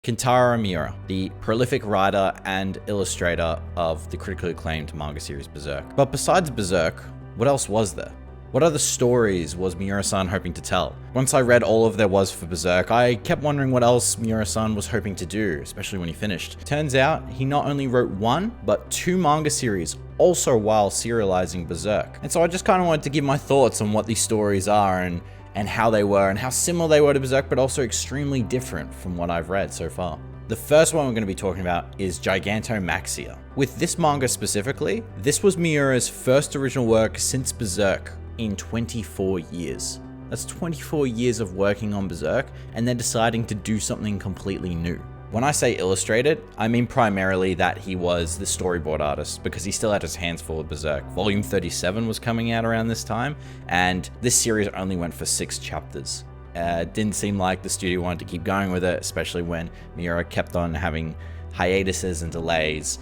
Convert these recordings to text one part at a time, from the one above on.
Kentaro Miura, the prolific writer and illustrator of the critically acclaimed manga series Berserk. But besides Berserk, what else was there? What other stories was Miura-san hoping to tell? Once I read all of there was for Berserk, I kept wondering what else Miura-san was hoping to do, especially when he finished. Turns out, he not only wrote one, but two manga series, also while serializing Berserk. And so I just kind of wanted to give my thoughts on what these stories are and how they were and how similar they were to Berserk, but also extremely different from what I've read so far. The first one we're going to be talking about is Gigantomaxia. With this manga specifically, this was Miura's first original work since Berserk in 24 years. That's 24 years of working on Berserk and then deciding to do something completely new. When I say illustrated, I mean primarily that he was the storyboard artist because he still had his hands full with Berserk. Volume 37 was coming out around this time, and this series only went for 6 chapters. It didn't seem like the studio wanted to keep going with it, especially when Miura kept on having hiatuses and delays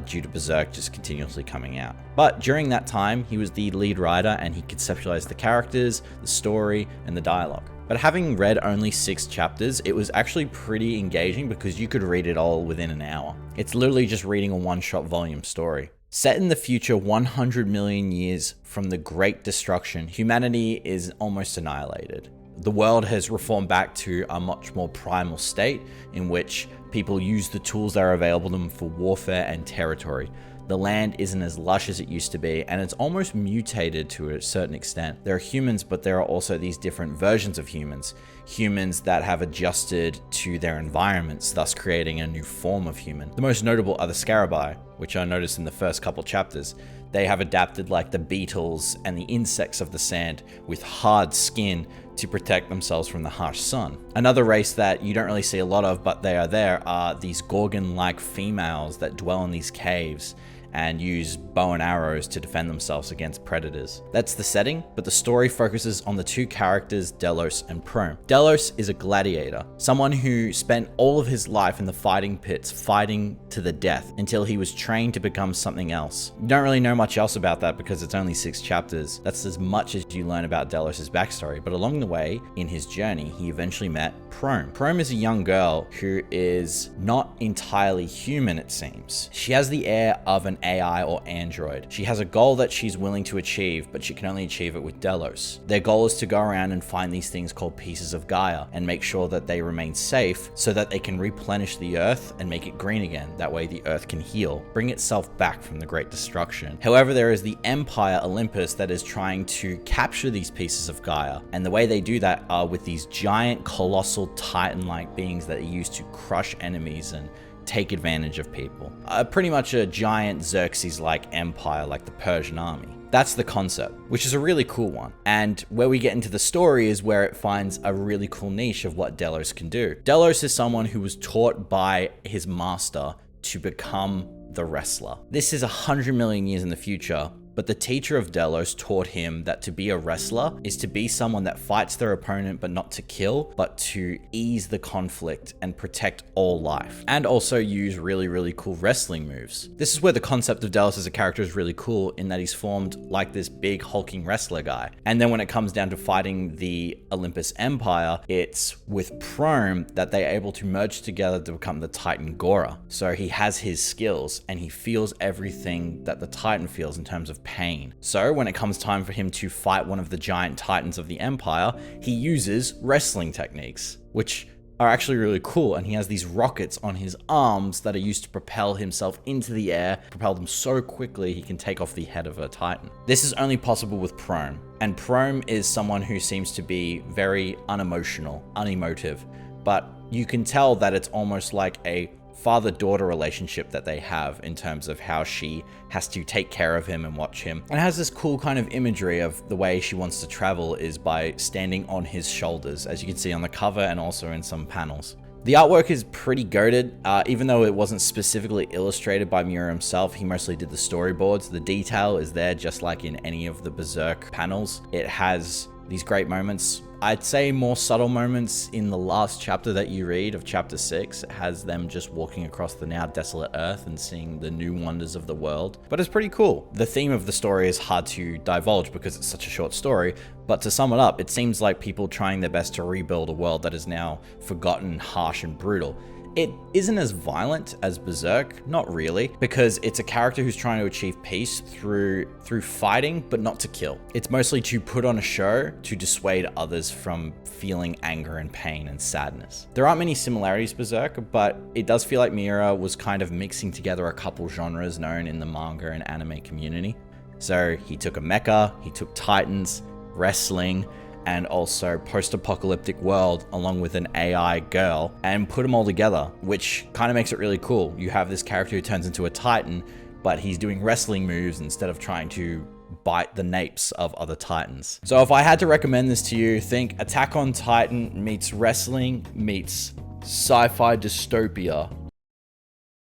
due to Berserk just continuously coming out. But during that time, he was the lead writer and he conceptualized the characters, the story, and the dialogue. But having read only 6 chapters, it was actually pretty engaging because you could read it all within an hour. It's literally just reading a one-shot volume story. Set in the future 100 million years from the Great Destruction, humanity is almost annihilated. The world has reformed back to a much more primal state in which people use the tools that are available to them for warfare and territory. The land isn't as lush as it used to be, and it's almost mutated to a certain extent. There are humans, but there are also these different versions of humans. Humans that have adjusted to their environments, thus creating a new form of human. The most notable are the Scarabai, which I noticed in the first couple chapters. They have adapted like the beetles and the insects of the sand with hard skin to protect themselves from the harsh sun. Another race that you don't really see a lot of, but they are there, are these Gorgon-like females that dwell in these caves and use bow and arrows to defend themselves against predators. That's the setting, but the story focuses on the two characters, Delos and Prome. Delos is a gladiator, someone who spent all of his life in the fighting pits, fighting to the death until he was trained to become something else. You don't really know much else about that because it's only 6 chapters. That's as much as you learn about Delos' backstory, but along the way, in his journey, he eventually met Prome. Prome is a young girl who is not entirely human, it seems. She has the air of an AI or android. She has a goal that she's willing to achieve, but she can only achieve it with Delos. Their goal is to go around and find these things called pieces of Gaia and make sure that they remain safe so that they can replenish the earth and make it green again. That way the earth can heal, bring itself back from the Great Destruction. However, there is the Empire Olympus that is trying to capture these pieces of Gaia, and the way they do that are with these giant, colossal, titan-like beings that are used to crush enemies and take advantage of people. Pretty much a giant Xerxes-like empire like the Persian army. That's the concept, which is a really cool one. And where we get into the story is where it finds a really cool niche of what Delos can do. Delos is someone who was taught by his master to become the wrestler. This is 100 million years in the future, but the teacher of Delos taught him that to be a wrestler is to be someone that fights their opponent, but not to kill, but to ease the conflict and protect all life. And also use really, really cool wrestling moves. This is where the concept of Delos as a character is really cool in that he's formed like this big hulking wrestler guy. And then when it comes down to fighting the Olympus Empire, it's with Prome that they're able to merge together to become the Titan Gora. So he has his skills and he feels everything that the Titan feels in terms of pain. So when it comes time for him to fight one of the giant titans of the empire, he uses wrestling techniques, which are actually really cool. And he has these rockets on his arms that are used to propel himself into the air, propel them so quickly he can take off the head of a titan. This is only possible with Prome, and Prome is someone who seems to be very unemotional, unemotive, but you can tell that it's almost like a father-daughter relationship that they have in terms of how she has to take care of him and watch him. And it has this cool kind of imagery of the way she wants to travel is by standing on his shoulders, as you can see on the cover and also in some panels. The artwork is pretty goated, even though it wasn't specifically illustrated by Miura himself, he mostly did the storyboards. The detail is there just like in any of the Berserk panels. It has these great moments. I'd say more subtle moments in the last chapter that you read of chapter 6. It has them just walking across the now desolate earth and seeing the new wonders of the world. But it's pretty cool. The theme of the story is hard to divulge because it's such a short story, but to sum it up, it seems like people trying their best to rebuild a world that is now forgotten, harsh, and brutal. It isn't as violent as Berserk, not really, because it's a character who's trying to achieve peace through fighting, but not to kill. It's mostly to put on a show to dissuade others from feeling anger and pain and sadness. There aren't many similarities to Berserk, but it does feel like Miura was kind of mixing together a couple genres known in the manga and anime community. So he took a mecha, he took titans, wrestling, and also post-apocalyptic world along with an AI girl and put them all together, which kind of makes it really cool. You have this character who turns into a titan, but he's doing wrestling moves instead of trying to bite the napes of other titans. So if I had to recommend this to you, think Attack on Titan meets wrestling meets sci-fi dystopia,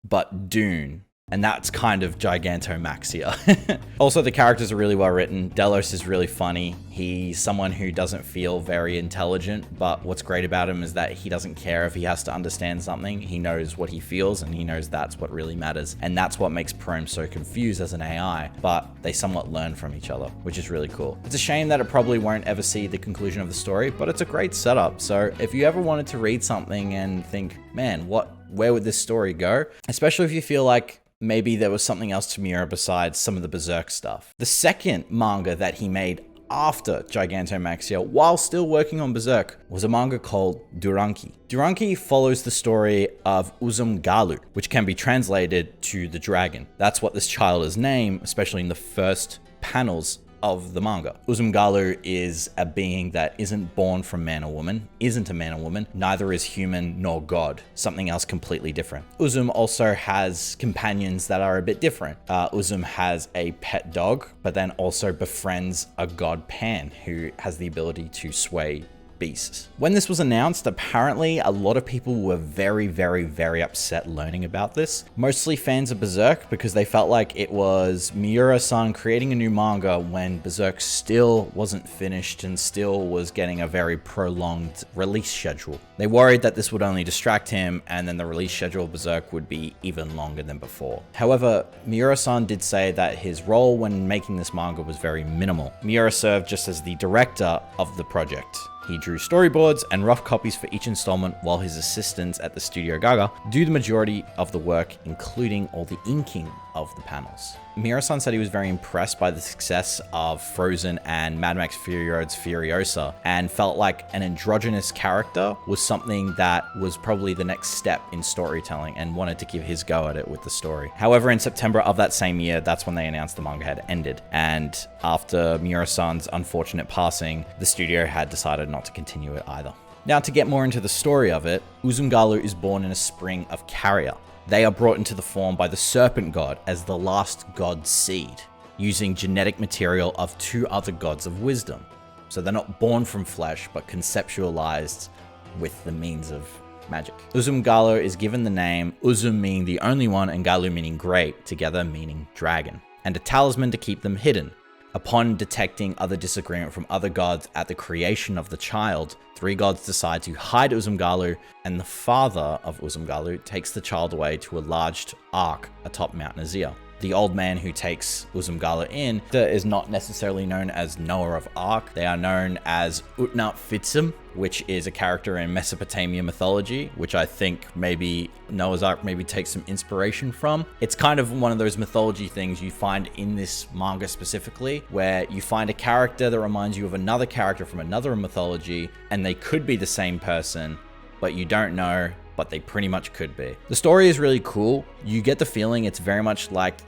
but Dune. And that's kind of Gigantomaxia. Also, the characters are really well written. Delos is really funny. He's someone who doesn't feel very intelligent, but what's great about him is that he doesn't care if he has to understand something. He knows what he feels, and he knows that's what really matters. And that's what makes Prome so confused as an AI, but they somewhat learn from each other, which is really cool. It's a shame that it probably won't ever see the conclusion of the story, but it's a great setup. So if you ever wanted to read something and think, man, where would this story go? Especially if you feel like maybe there was something else to Miura besides some of the Berserk stuff. The second manga that he made after Gigantomaxia, while still working on Berserk, was a manga called Duranki. Duranki follows the story of Uzumgalu, which can be translated to the dragon. That's what this child is named, especially in the first panels of the manga. Uzumgalu is a being that isn't born from man or woman, isn't a man or woman, neither is human nor god, something else completely different. Uzum also has companions that are a bit different. Uzum has a pet dog, but then also befriends a god Pan, who has the ability to sway beasts. When this was announced, apparently a lot of people were very, very, very upset learning about this. Mostly fans of Berserk, because they felt like it was Miura-san creating a new manga when Berserk still wasn't finished and still was getting a very prolonged release schedule. They worried that this would only distract him, and then the release schedule of Berserk would be even longer than before. However, Miura-san did say that his role when making this manga was very minimal. Miura served just as the director of the project. He drew storyboards and rough copies for each installment, while his assistants at the Studio Gaga do the majority of the work, including all the inking of the panels. Miura-san said he was very impressed by the success of Frozen and Mad Max Fury Road's Furiosa, and felt like an androgynous character was something that was probably the next step in storytelling, and wanted to give his go at it with the story. However, in September of that same year, that's when they announced the manga had ended, and after Miura-san's unfortunate passing, the studio had decided not to continue it either. Now, to get more into the story of it, Uzumgalu is born in a spring of Carrier. They are brought into the form by the serpent god as the last god's seed, using genetic material of two other gods of wisdom. So they're not born from flesh, but conceptualized with the means of magic. Uzumgalu is given the name, Uzum meaning the only one and Galu meaning great, together meaning dragon, and a talisman to keep them hidden. Upon detecting other disagreement from other gods at the creation of the child, three gods decide to hide Uzumgalu, and the father of Uzumgalu takes the child away to a large ark atop Mount Nazir. The old man who takes Uzumgalu in is not necessarily known as knower of Ark. They are known as Utnat Fitzim, which is a character in Mesopotamia mythology, which I think maybe Noah's Ark maybe takes some inspiration from. It's kind of one of those mythology things you find in this manga specifically, where you find a character that reminds you of another character from another mythology, and they could be the same person, but you don't know, but they pretty much could be. The story is really cool. You get the feeling it's very much like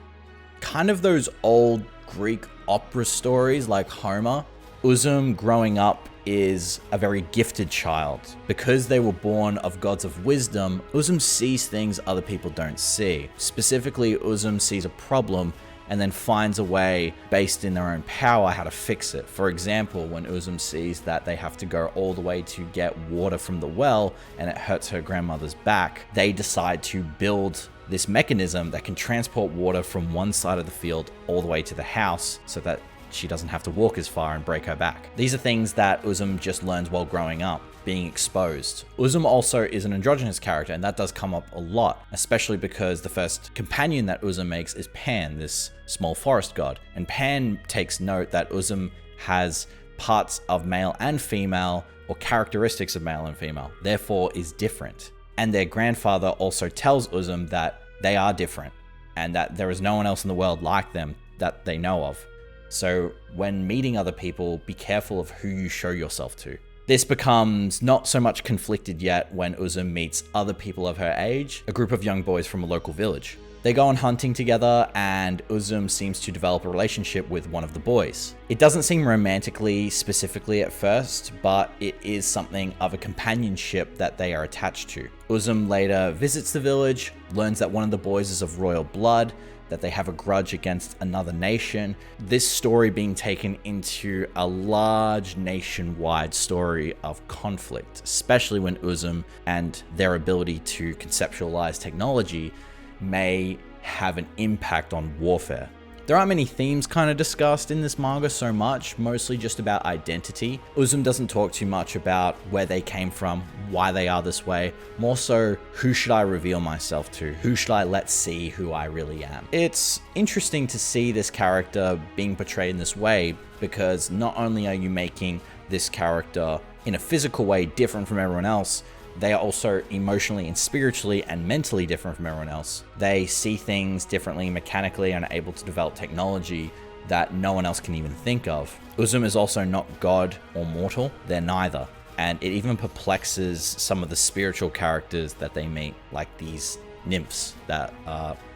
kind of those old Greek opera stories like Homer. Uzum growing up is a very gifted child. Because they were born of gods of wisdom, Uzum sees things other people don't see. Specifically, Uzum sees a problem and then finds a way, based in their own power, how to fix it. For example, when Uzum sees that they have to go all the way to get water from the well and it hurts her grandmother's back, they decide to build this mechanism that can transport water from one side of the field all the way to the house so that she doesn't have to walk as far and break her back. These are things that Uzum just learns while growing up, being exposed. Uzum also is an androgynous character, and that does come up a lot, especially because the first companion that Uzum makes is Pan, this small forest god. And Pan takes note that Uzum has parts of male and female, or characteristics of male and female, therefore is different. And their grandfather also tells Uzum that they are different and that there is no one else in the world like them that they know of. So when meeting other people, be careful of who you show yourself to. This becomes not so much conflicted yet when Uzum meets other people of her age, a group of young boys from a local village. They go on hunting together and Uzum seems to develop a relationship with one of the boys. It doesn't seem romantically specifically at first, but it is something of a companionship that they are attached to. Uzum later visits the village, learns that one of the boys is of royal blood, that they have a grudge against another nation. This story being taken into a large nationwide story of conflict, especially when Uzum and their ability to conceptualize technology may have an impact on warfare. There aren't many themes kind of discussed in this manga so much, mostly just about identity. Uzum doesn't talk too much about where they came from, why they are this way, more so who should I reveal myself to, who should I let see who I really am. It's interesting to see this character being portrayed in this way because not only are you making this character in a physical way different from everyone else, they are also emotionally and spiritually and mentally different from everyone else. They see things differently mechanically and are able to develop technology that no one else can even think of. Uzum is also not god or mortal, they're neither. And it even perplexes some of the spiritual characters that they meet, like these nymphs that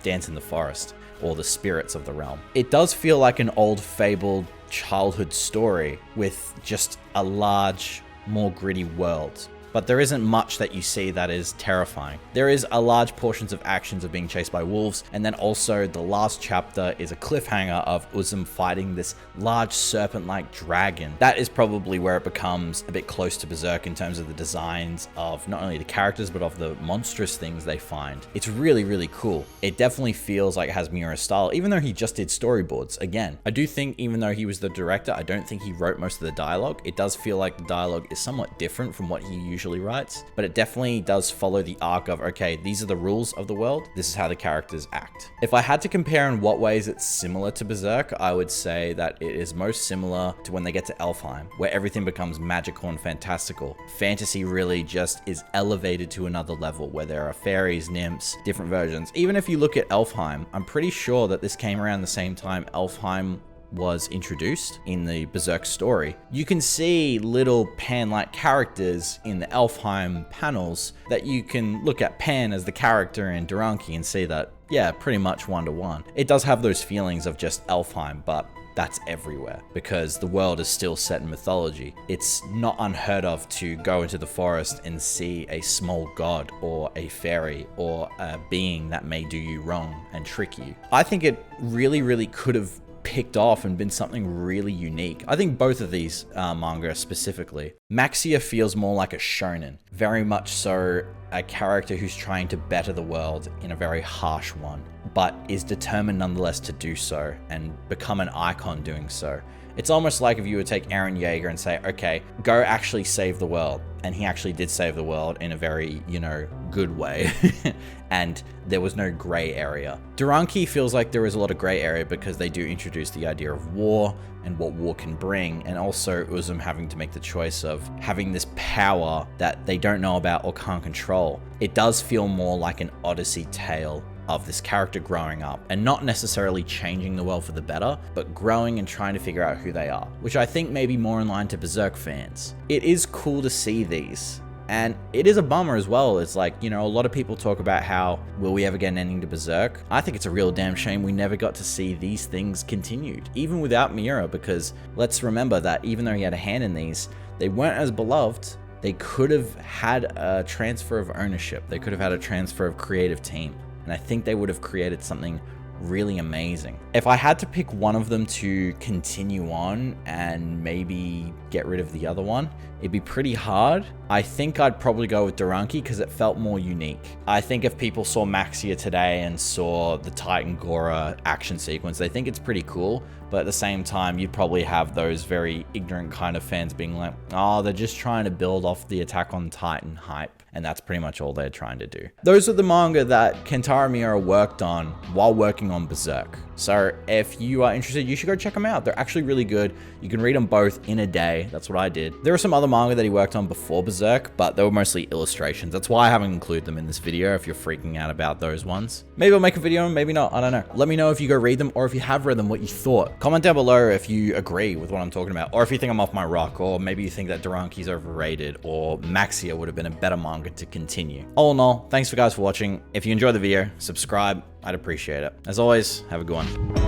dance in the forest, or the spirits of the realm. It does feel like an old fabled childhood story with just a large, more gritty world. But there isn't much that you see that is terrifying. There is a large portions of actions of being chased by wolves, and then also the last chapter is a cliffhanger of Uzum fighting this large serpent-like dragon. That is probably where it becomes a bit close to Berserk in terms of the designs of not only the characters, but of the monstrous things they find. It's really, really cool. It definitely feels like it has Miura's style, even though he just did storyboards. Again, I do think even though he was the director, I don't think he wrote most of the dialogue. It does feel like the dialogue is somewhat different from what he usually writes, but it definitely does follow the arc of, okay, these are the rules of the world, this is how the characters act. If I had to compare in what ways it's similar to Berserk, I would say that it is most similar to when they get to Elfheim, where everything becomes magical and fantastical. Fantasy really just is elevated to another level, where there are fairies, nymphs, different versions. Even if you look at Elfheim, I'm pretty sure that this came around the same time Elfheim was introduced in the Berserk story. You can see little Pan-like characters in the Elfheim panels that you can look at Pan as the character in Duranki and see that, yeah, pretty much one-to-one. It does have those feelings of just Elfheim, but that's everywhere because the world is still set in mythology. It's not unheard of to go into the forest and see a small god or a fairy or a being that may do you wrong and trick you. I think it really, really could have picked off and been something really unique. I think both of these manga specifically. Maxia feels more like a shonen, very much so a character who's trying to better the world in a very harsh one, but is determined nonetheless to do so and become an icon doing so. It's almost like if you would take Eren Yeager and say, okay, go actually save the world. And he actually did save the world in a very, good way. And there was no gray area. Duranki feels like there is a lot of gray area because they do introduce the idea of war and what war can bring. And also Uzum having to make the choice of having this power that they don't know about or can't control. It does feel more like an Odyssey tale of this character growing up and not necessarily changing the world for the better, but growing and trying to figure out who they are, which I think may be more in line to Berserk fans. It is cool to see these, and it is a bummer as well. It's like, a lot of people talk about how, will we ever get an ending to Berserk? I think it's a real damn shame we never got to see these things continued, even without Miura, because let's remember that even though he had a hand in these, they weren't as beloved. They could have had a transfer of ownership. They could have had a transfer of creative team. And I think they would have created something really amazing. If I had to pick one of them to continue on and maybe get rid of the other one, it'd be pretty hard. I think I'd probably go with Duranki because it felt more unique. I think if people saw Maxia today and saw the Titan Gora action sequence, they think it's pretty cool. But at the same time, you'd probably have those very ignorant kind of fans being like, oh, they're just trying to build off the Attack on Titan hype. And that's pretty much all they're trying to do. Those are the manga that Kentaro Miura worked on while working on Berserk. So if you are interested, you should go check them out. They're actually really good. You can read them both in a day. That's what I did. There are some other manga that he worked on before Berserk Berserk, but they were mostly illustrations. That's why I haven't included them in this video if you're freaking out about those ones. Maybe I'll make a video, maybe not, I don't know. Let me know if you go read them, or if you have read them, what you thought. Comment down below if you agree with what I'm talking about, or if you think I'm off my rock, or maybe you think that Duranki's overrated, or Maxia would have been a better manga to continue. All in all, thanks for guys for watching. If you enjoyed the video, subscribe. I'd appreciate it. As always, have a good one.